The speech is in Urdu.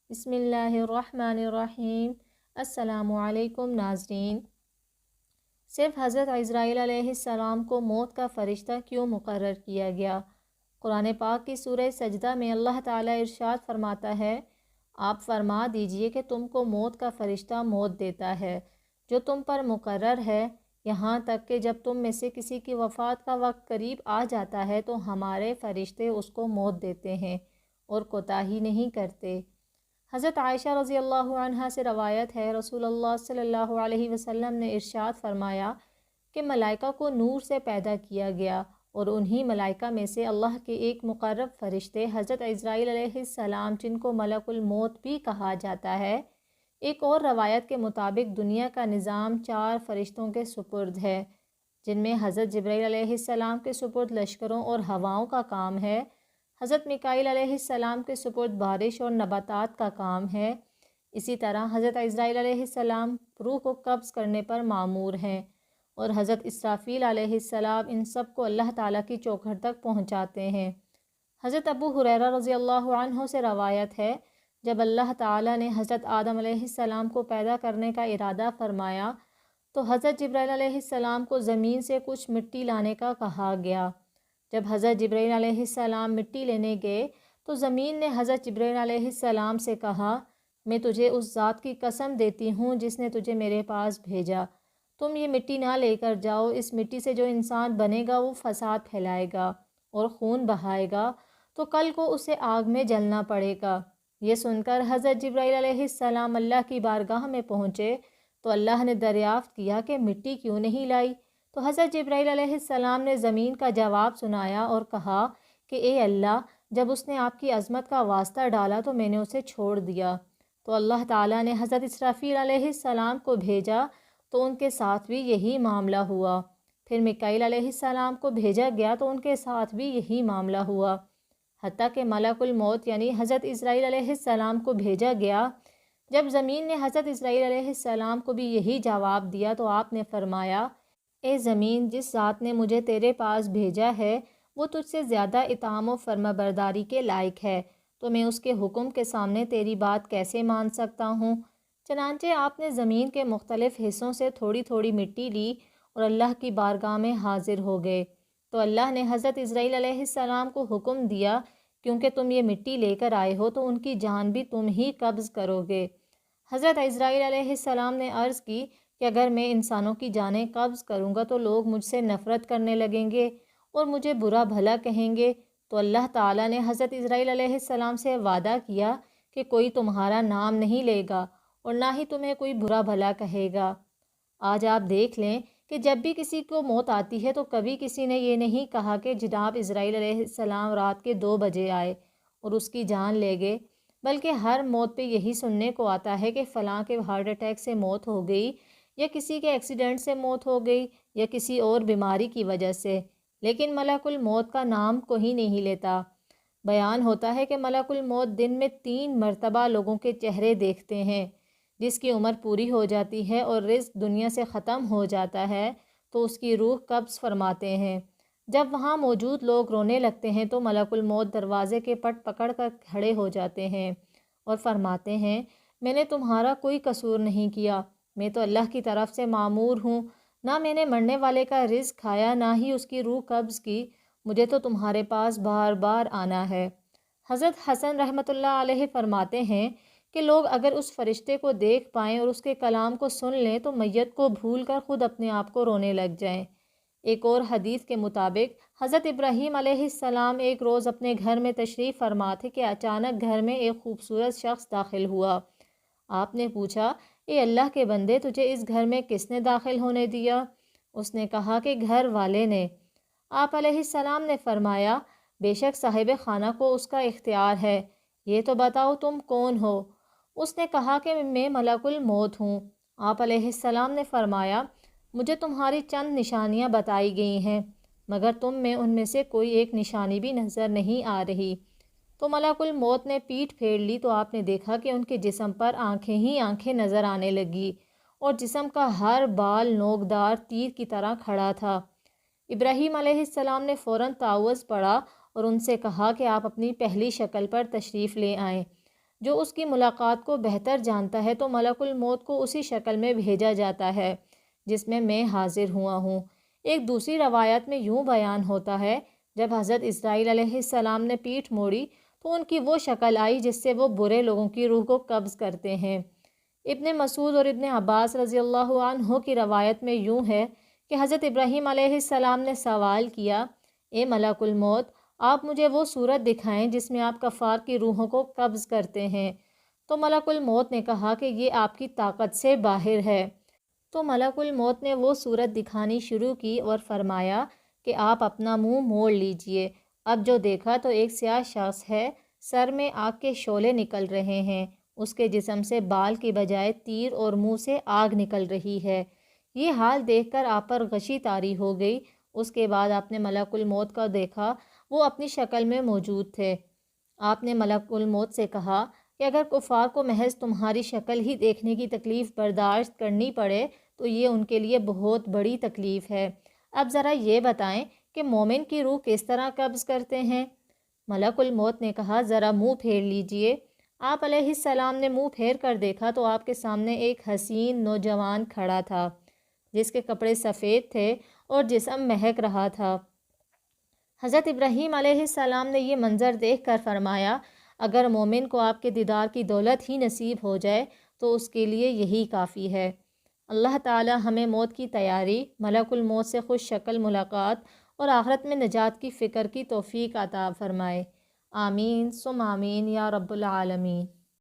بسم اللہ الرحمن الرحیم۔ السلام علیکم ناظرین۔ صرف حضرت عزرائیل علیہ السلام کو موت کا فرشتہ کیوں مقرر کیا گیا؟ قرآن پاک کی سورہ سجدہ میں اللہ تعالیٰ ارشاد فرماتا ہے، آپ فرما دیجئے کہ تم کو موت کا فرشتہ موت دیتا ہے جو تم پر مقرر ہے، یہاں تک کہ جب تم میں سے کسی کی وفات کا وقت قریب آ جاتا ہے تو ہمارے فرشتے اس کو موت دیتے ہیں اور کوتاہی نہیں کرتے۔ حضرت عائشہ رضی اللہ عنہا سے روایت ہے، رسول اللہ صلی اللہ علیہ وسلم نے ارشاد فرمایا کہ ملائکہ کو نور سے پیدا کیا گیا اور انہی ملائکہ میں سے اللہ کے ایک مقرب فرشتے حضرت عزرائیل علیہ السلام، جن کو ملک الموت بھی کہا جاتا ہے۔ ایک اور روایت کے مطابق دنیا کا نظام 4 فرشتوں کے سپرد ہے، جن میں حضرت جبرائیل علیہ السلام کے سپرد لشکروں اور ہواؤں کا کام ہے، حضرت میکائیل علیہ السلام کے سپرد بارش اور نباتات کا کام ہے۔ اسی طرح حضرت عزرائیل علیہ السلام روح کو قبض کرنے پر مامور ہیں اور حضرت اسرافیل علیہ السلام ان سب کو اللہ تعالیٰ کی چوکھٹ تک پہنچاتے ہیں۔ حضرت ابو ہریرہ رضی اللہ عنہ سے روایت ہے، جب اللہ تعالیٰ نے حضرت آدم علیہ السلام کو پیدا کرنے کا ارادہ فرمایا تو حضرت جبرائیل علیہ السلام کو زمین سے کچھ مٹی لانے کا کہا گیا۔ جب حضرت جبرائیل علیہ السلام مٹی لینے گئے تو زمین نے حضرت جبرائیل علیہ السلام سے کہا، میں تجھے اس ذات کی قسم دیتی ہوں جس نے تجھے میرے پاس بھیجا، تم یہ مٹی نہ لے کر جاؤ، اس مٹی سے جو انسان بنے گا وہ فساد پھیلائے گا اور خون بہائے گا تو کل کو اسے آگ میں جلنا پڑے گا۔ یہ سن کر حضرت جبرائیل علیہ السلام اللہ کی بارگاہ میں پہنچے تو اللہ نے دریافت کیا کہ مٹی کیوں نہیں لائی؟ تو حضرت جبرائیل علیہ السلام نے زمین کا جواب سنایا اور کہا کہ اے اللہ، جب اس نے آپ کی عظمت کا واسطہ ڈالا تو میں نے اسے چھوڑ دیا۔ تو اللہ تعالیٰ نے حضرت اسرافیل علیہ السلام کو بھیجا تو ان کے ساتھ بھی یہی معاملہ ہوا۔ پھر میکائیل علیہ السلام کو بھیجا گیا تو ان کے ساتھ بھی یہی معاملہ ہوا، حتیٰ کہ ملک الموت یعنی حضرت عزرائیل علیہ السلام کو بھیجا گیا۔ جب زمین نے حضرت عزرائیل علیہ السلام کو بھی یہی جواب دیا تو آپ نے فرمایا، اے زمین، جس ذات نے مجھے تیرے پاس بھیجا ہے وہ تجھ سے زیادہ اطاعت و فرما برداری کے لائق ہے، تو میں اس کے حکم کے سامنے تیری بات کیسے مان سکتا ہوں؟ چنانچہ آپ نے زمین کے مختلف حصوں سے تھوڑی تھوڑی مٹی لی اور اللہ کی بارگاہ میں حاضر ہو گئے تو اللہ نے حضرت عزرائیل علیہ السلام کو حکم دیا، کیونکہ تم یہ مٹی لے کر آئے ہو تو ان کی جان بھی تم ہی قبض کرو گے۔ حضرت عزرائیل علیہ السلام نے عرض کی کہ اگر میں انسانوں کی جانیں قبض کروں گا تو لوگ مجھ سے نفرت کرنے لگیں گے اور مجھے برا بھلا کہیں گے، تو اللہ تعالیٰ نے حضرت عزرائیل علیہ السلام سے وعدہ کیا کہ کوئی تمہارا نام نہیں لے گا اور نہ ہی تمہیں کوئی برا بھلا کہے گا۔ آج آپ دیکھ لیں کہ جب بھی کسی کو موت آتی ہے تو کبھی کسی نے یہ نہیں کہا کہ جناب عزرائیل علیہ السلام رات کے 2 بجے آئے اور اس کی جان لے گئے، بلکہ ہر موت پہ یہی سننے کو آتا ہے کہ فلاں کے ہارٹ اٹیک سے موت ہو گئی، یا کسی کے ایکسیڈنٹ سے موت ہو گئی، یا کسی اور بیماری کی وجہ سے، لیکن ملک الموت کا نام کوئی نہیں لیتا۔ بیان ہوتا ہے کہ ملک الموت دن میں 3 مرتبہ لوگوں کے چہرے دیکھتے ہیں، جس کی عمر پوری ہو جاتی ہے اور رزق دنیا سے ختم ہو جاتا ہے تو اس کی روح قبض فرماتے ہیں۔ جب وہاں موجود لوگ رونے لگتے ہیں تو ملک الموت دروازے کے پٹ پکڑ کر کھڑے ہو جاتے ہیں اور فرماتے ہیں، میں نے تمہارا کوئی قصور نہیں کیا، میں تو اللہ کی طرف سے مامور ہوں، نہ میں نے مرنے والے کا رزق کھایا نہ ہی اس کی روح قبض کی، مجھے تو تمہارے پاس بار بار آنا ہے۔ حضرت حسن رحمۃ اللہ علیہ فرماتے ہیں کہ لوگ اگر اس فرشتے کو دیکھ پائیں اور اس کے کلام کو سن لیں تو میت کو بھول کر خود اپنے آپ کو رونے لگ جائیں۔ ایک اور حدیث کے مطابق حضرت ابراہیم علیہ السلام ایک روز اپنے گھر میں تشریف فرما تھے کہ اچانک گھر میں ایک خوبصورت شخص داخل ہوا۔ آپ نے پوچھا، اے اللہ کے بندے، تجھے اس گھر میں کس نے داخل ہونے دیا؟ اس نے کہا کہ گھر والے نے۔ آپ علیہ السلام نے فرمایا، بے شک صاحب خانہ کو اس کا اختیار ہے، یہ تو بتاؤ تم کون ہو؟ اس نے کہا کہ میں ملک الموت ہوں۔ آپ علیہ السلام نے فرمایا، مجھے تمہاری چند نشانیاں بتائی گئی ہیں، مگر تم میں ان میں سے کوئی ایک نشانی بھی نظر نہیں آ رہی۔ تو ملک الموت نے پیٹھ پھیر لی تو آپ نے دیکھا کہ ان کے جسم پر آنکھیں ہی آنکھیں نظر آنے لگی اور جسم کا ہر بال نوکدار تیر کی طرح کھڑا تھا۔ ابراہیم علیہ السلام نے فوراً تعوذ پڑھا اور ان سے کہا کہ آپ اپنی پہلی شکل پر تشریف لے آئیں۔ جو اس کی ملاقات کو بہتر جانتا ہے تو ملک الموت کو اسی شکل میں بھیجا جاتا ہے جس میں حاضر ہوا ہوں۔ ایک دوسری روایت میں یوں بیان ہوتا ہے، جب حضرت اسرائیل علیہ السلام نے پیٹھ موڑی تو ان کی وہ شکل آئی جس سے وہ برے لوگوں کی روح کو قبض کرتے ہیں۔ ابن مسعود اور ابن عباس رضی اللہ عنہ کی روایت میں یوں ہے کہ حضرت ابراہیم علیہ السلام نے سوال کیا، اے ملک الموت، آپ مجھے وہ صورت دکھائیں جس میں آپ کفار کی روحوں کو قبض کرتے ہیں۔ تو ملک الموت نے کہا کہ یہ آپ کی طاقت سے باہر ہے۔ تو ملک الموت نے وہ صورت دکھانی شروع کی اور فرمایا کہ آپ اپنا منہ موڑ لیجئے۔ اب جو دیکھا تو ایک سیاہ شخص ہے، سر میں آگ کے شعلے نکل رہے ہیں، اس کے جسم سے بال کی بجائے تیر اور منہ سے آگ نکل رہی ہے۔ یہ حال دیکھ کر آپ پر غشی طاری ہو گئی۔ اس کے بعد آپ نے ملک الموت کا دیکھا، وہ اپنی شکل میں موجود تھے۔ آپ نے ملک الموت سے کہا کہ اگر کفار کو محض تمہاری شکل ہی دیکھنے کی تکلیف برداشت کرنی پڑے تو یہ ان کے لیے بہت بڑی تکلیف ہے۔ اب ذرا یہ بتائیں کہ مومن کی روح کس طرح قبض کرتے ہیں؟ ملک الموت نے کہا، ذرا منہ پھیر لیجئے۔ آپ علیہ السلام نے منہ پھیر کر دیکھا تو آپ کے سامنے ایک حسین نوجوان کھڑا تھا جس کے کپڑے سفید تھے اور جسم مہک رہا تھا۔ حضرت ابراہیم علیہ السلام نے یہ منظر دیکھ کر فرمایا، اگر مومن کو آپ کے دیدار کی دولت ہی نصیب ہو جائے تو اس کے لیے یہی کافی ہے۔ اللہ تعالی ہمیں موت کی تیاری، ملک الموت سے خوش شکل ملاقات اور آخرت میں نجات کی فکر کی توفیق عطا فرمائے۔ آمین ثم آمین یا رب العالمین۔